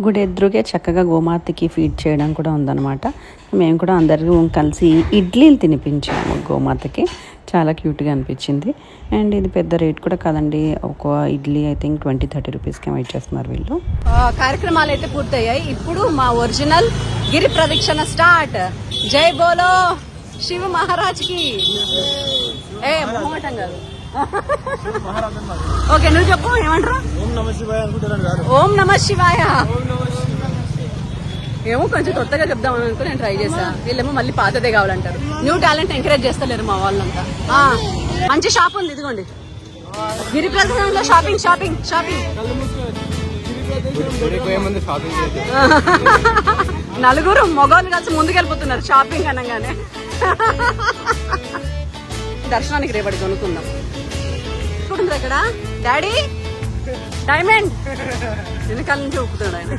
గుడి ఎదురుగే చక్కగా గోమాతకి ఫీడ్ చేయడం కూడా ఉందన్నమాట. మేము కూడా అందరూ కలిసి ఇడ్లీలు తినిపించాము గోమాతకి. చాలా క్యూట్గా అనిపించింది. అండ్ ఇది పెద్ద రేట్ కూడా కాదండి. ఒక ఇడ్లీ ఐ థింక్ 20-30 రూపీస్కి వెయిట్ చేస్తున్నారు వీళ్ళు. కార్యక్రమాలు అయితే పూర్తయ్యాయి. ఇప్పుడు మా ఒరిజినల్ గిరి ప్రదక్షిణ స్టార్ట్. జై బోలో శివ మహారాజ్ కి. ఏ మొహమాటం కాదు. ఓకే, నువ్వు చెప్పు ఏమంటారు? ఓం నమ శివాయ. ఏమో కొంచెం కొత్తగా చెప్దామని అనుకో నేను ట్రై చేసా. వీళ్ళేమో మళ్ళీ పాతదే కావాలంటారు. న్యూ టాలెంట్ ఎంకరేజ్ చేస్తలేరు మా వాళ్ళంతా. మంచి షాప్ ఉంది, ఇదిగోండి గిరి ప్రదక్షిణలో షాపింగ్ షాపింగ్ షాపింగ్. నలుగురు మగవాళ్ళు కలిసి ముందుకెళ్ళిపోతున్నారు షాపింగ్ అనగానే. దర్శనానికి రేపటి కొనుక్కుందాం. చూడండి అక్కడ డాడీ డైమండ్ వెనకాల నుంచి ఒప్పుతున్నాడు ఆయన.